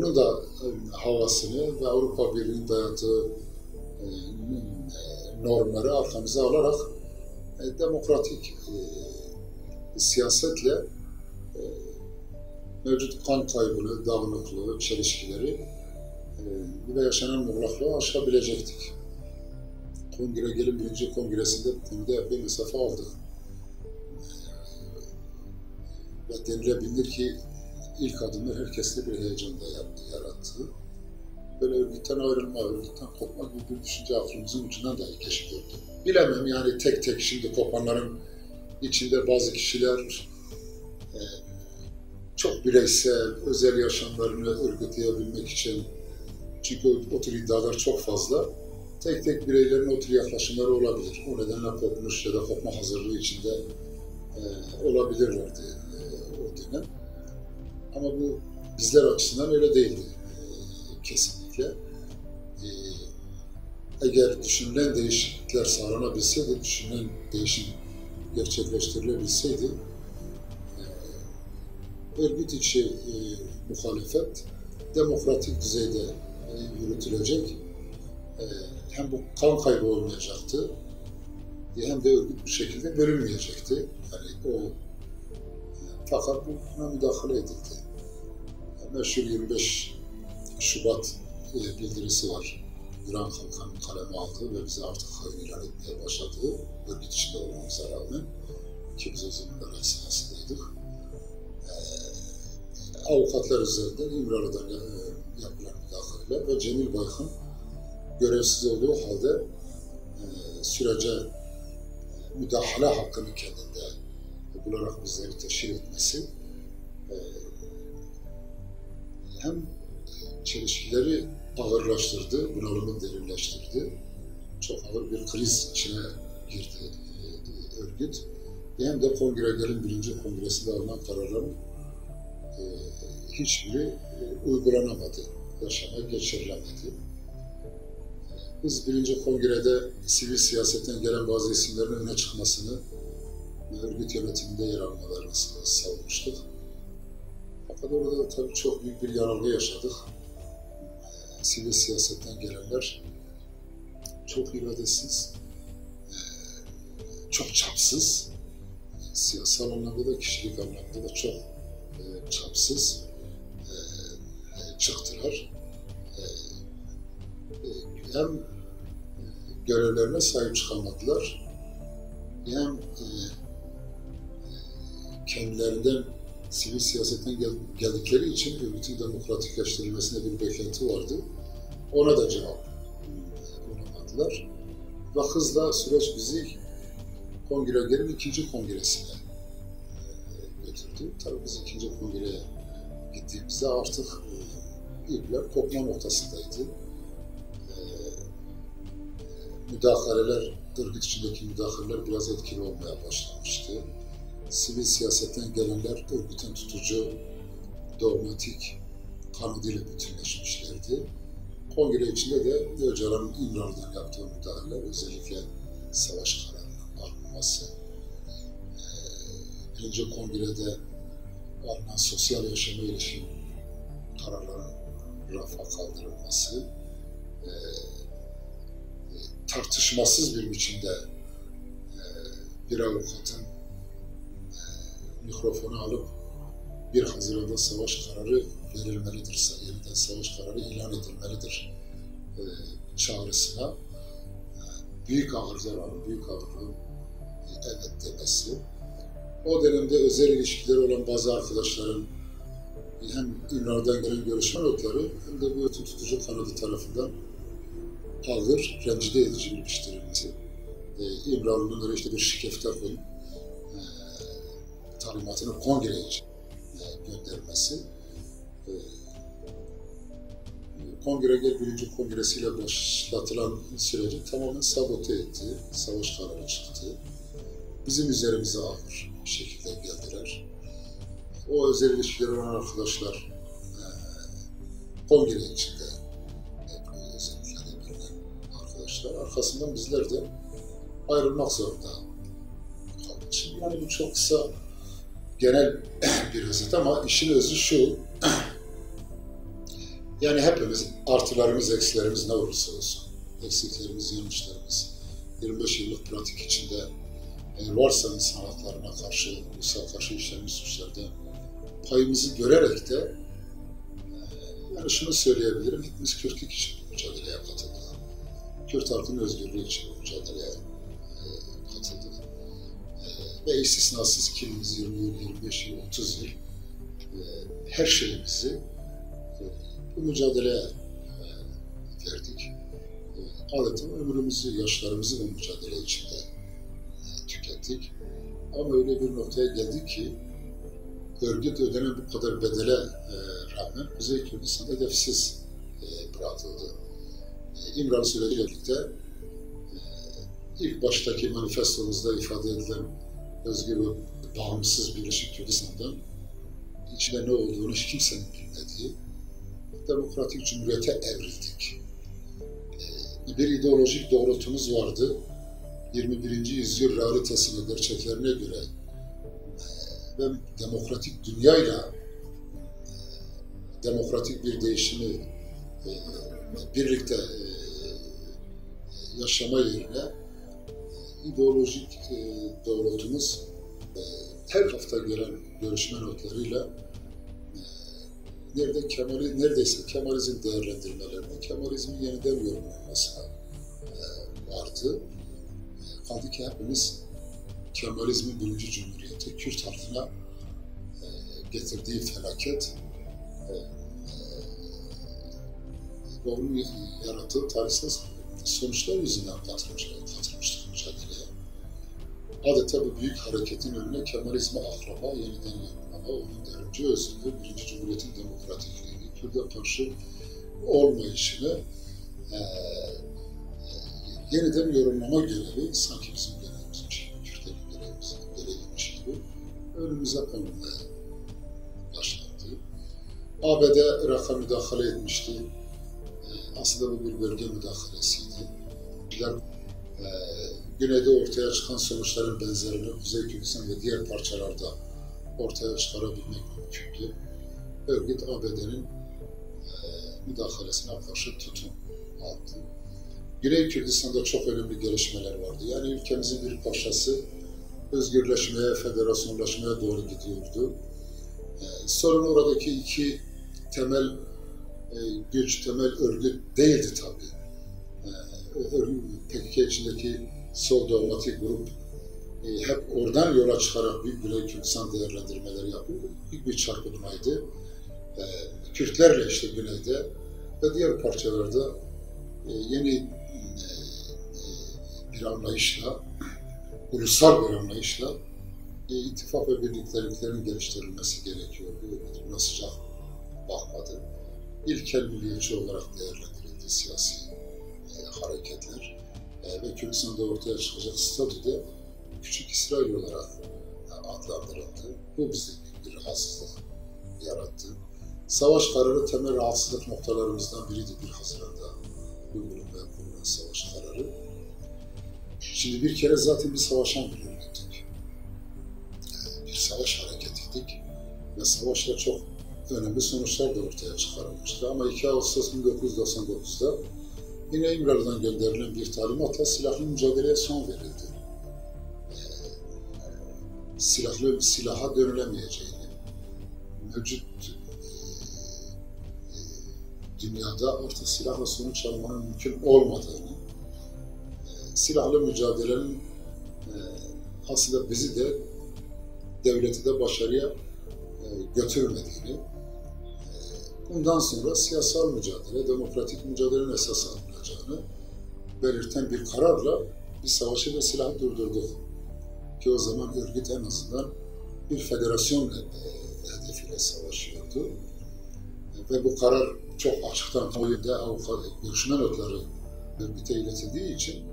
Bunun da havasını ve Avrupa Birliği'nin dayattığı normları arkamıza alarak demokratik siyasetle mevcut kan kaybını, dağınıklığı, çelişkileri ve yaşanan muğlaklığı aşabilecektik. Kongre gelin birinci kongresinde bu konuda epey mesafe aldık. Ve denilebilir ki ilk adımı herkeste bir heyecanda yarattı. Böyle örgütten ayrılma, örgütten kopma gibi bir düşünce aklımızın ucundan dahi geçiyordu. Bilemem yani tek tek şimdi kopanların içinde bazı kişiler çok bireysel, özel yaşamlarını örgütleyebilmek için, çünkü o tür iddialar çok fazla, tek tek bireylerin o tür yaklaşımları olabilir. O nedenle kopmuş ya da kopma hazırlığı içinde olabilirlerdi o dönem. Ama bu bizler açısından öyle değildi kesinlikle. Eğer düşünülen değişiklikler sağlanabilseydi, düşünülen değişim gerçekleştirilebilseydi, örgüt içi muhalefet demokratik düzeyde yürütülecek, hem bu kan kaybı olmayacaktı, hem de örgüt bu şekilde bölünmeyecekti. Yani fakat buna müdahale edildi. Meşhur 25 Şubat bildirisi var. İran Kalkan'ın kaleme aldığı ve bizi artık hain ilan etmeye başladığı, örgüt içinde olmamıza rağmen, ki biz o zamanlar esnasındaydık. Avukatlar üzerinden İmralı'dan yapılan müdahaleler ve Cemil Baykan görevsiz olduğu halde sürece müdahale hakkını kendinde bularak bizleri teşhir etmesi hem çelişkileri ağırlaştırdı, bunalımı derinleştirdi. Çok ağır bir kriz içine girdi örgüt. Hem de kongrenin birinci kongresinde alınan kararların hiçbiri uygulanamadı, yaşama geçirilemedi. Biz birinci kongrede sivil siyasetten gelen bazı isimlerin öne çıkmasını ve örgüt yönetiminde yer almalarını savunmuştuk. Fakat orada da tabii çok büyük bir yanılgı yaşadık. Sivil siyasetten gelenler çok iradesiz, çok çapsız, siyasal anlamda da kişilik anlamda da çok çapsız çıktılar. Hem görevlerine sahip çıkamadılar, hem kendilerinden sivil siyasetten geldikleri için örgütün demokratikleştirilmesine bir beklenti vardı. Ona da cevap bulamadılar. Ve hızla süreç bizi kongrenin ikinci kongresine götürdü. Tabii biz ikinci kongreye gittiğimizde artık ipler kopma noktasındaydı. Müdahaleler, örgüt içindeki müdahaleler biraz etkili olmaya başlamıştı. Sivil siyasetten gelenler örgütün tutucu, dogmatik kanadıyla bütünleşmişlerdi. Kongre içinde de Öcalan'ın İmralı'dan yaptığı müdahaleler, özellikle savaş kararının alınması, birinci kongrede alınan sosyal yaşama ilişkin kararların rafa kaldırılması, tartışmasız bir biçimde bir avukatın mikrofonu alıp 1 Haziran'da savaş kararı verilmelidir, yeniden savaş kararı ilan edilmelidir çağrısına büyük ağırlıklar alıp, büyük ağırlığın evet demesi. O dönemde özel ilişkileri olan bazı arkadaşların hem İmralı'dan gelen görüşme notları hem de bu tutucu kanadı tarafından ağır, rencide edici bir iştirilmesi. İmralı'nın işte bir şikefte koyup talimatını kongreye göndermesi. Kongre birinci kongresiyle başlatılan süreci tamamen sabote etti. Savaş kararı çıktı. Bizim üzerimize ağır bir şekilde geldiler. O özel ilişkileri olan arkadaşlar kongre içinde özellikle bilinen arkadaşlar. Arkasından bizler de ayrılmak zorunda kaldık. Şimdi yani bu çok kısa genel bir özet ama işin özü şu. Yani hepimiz artılarımız, eksilerimiz ne olursa olsun, eksiklerimiz, yanlışlarımız, 25 yıllık pratik içinde varsa insan haklarına karşı, ulusal karşı işlenmiş suçlarda payımızı görerek de yani şunu söyleyebilirim, hepimiz Kürtlük için mücadeleye katıldık. Kürt halkının özgürlüğü için mücadeleye katıldık. Ve istisnasız kimimiz 20 yıl, 25 yıl, 30 yıl her şeyimizi bu mücadeleye verdik. Adeta ömrümüzü, yaşlarımızı bu mücadele içinde tükettik. Ama öyle bir noktaya geldik ki örgüt ödenen bu kadar bedele rağmen Kuzey Kürdistan hedefsiz bırakıldı. İmralı süreciyle birlikte ilk baştaki manifestomuzda ifade edilen özgür ve bağımsız Birleşik Kürdistan'dan içinde ne olduğunu hiç kimsenin bilmediği demokratik cumhuriyete evrildik. Bir ideolojik doğrultumuz vardı. 21. yüzyıl realitesine, gerçeklerine göre ve demokratik dünyayla demokratik bir değişimi birlikte yaşama yerine ideolojik doğrultumuz her hafta gelen görüşme notlarıyla neredeyse Kemalizm değerlendirmelerine, Kemalizmin yeniden yorumlanmasına vardı. Kaldı ki hepimiz Kemalizmin 1. Cumhuriyeti, Kürt halkına getirdiği felaket ve onun yarattığı tarihsel sonuçlar yüzünden katılmıştık mücadeleye. Adeta bu büyük hareketin önüne Kemalizme akraba, yeniden yorumlama, onun devrimci özünü, 1. Cumhuriyetin demokratikliğini, Kürt'e karşı olmayışını yeniden yorumlama görevi sanki bizim görevimizmiş gibi, Kürtlerin göreviymiş gibi önümüze konulmaya başlandı. ABD Irak'a müdahale etmişti. Aslında bu bir bölge müdahalesiydi. Güneyde ortaya çıkan sonuçların benzerini Kuzey Kürdistan ve diğer parçalarda ortaya çıkarabilmek mümkündü. Örgüt ABD'nin müdahalesine karşı tutum aldı. Güney Kürdistan'da çok önemli gelişmeler vardı. Yani ülkemizin bir parçası özgürleşmeye, federasyonlaşmaya doğru gidiyordu. Sorun oradaki iki temel güç, temel örgüt değildi tabii. PKK içindeki sol dogmatik grup hep oradan yola çıkarak Büyük Güney Kürdistan değerlendirmeleri yapıyor. Büyük bir çarpıtmaydı. Kürtlerle işte güneyde ve diğer parçalarda yeni bir anlayışla, ulusal bir anlayışla ittifak ve birliklerin geliştirilmesi gerekiyordu. Buna sıcak bakmadı. İlkel milliyetçi olarak değerlendirildi siyasi hareketler ve Kürdistan'da ortaya çıkacak statüde Küçük İsrail olarak adlandırıldı. Bu bize bir rahatsızlık yarattı. Savaş kararı temel rahatsızlık noktalarımızdan biriydi 1 Haziran'da uygulamaya konulan savaş kararı. Şimdi bir kere zaten bir savaşan bir örgüttük. Bir savaş hareketiydik ve savaşla çok önemli sonuçlar da ortaya çıkarılmıştı. Ama 2 Ağustos 1999'da yine İmralı'dan gönderilen bir talimatla silahlı mücadeleye son verildi. Silaha dönülemeyeceğini, mevcut dünyada artık silahla sonuç almanın mümkün olmadığını, silahlı mücadelenin aslında bizi de, devleti de başarıya götürmediğini, bundan sonra siyasal mücadele, demokratik mücadelenin esas alınacağını belirten bir kararla bir savaşı ve silahı durdurduk. Ki o zaman örgüt en azından bir federasyon hedefiyle savaşıyordu. Ve bu karar çok açıktan kamuoyunda görüşme notları örgüte iletildiği için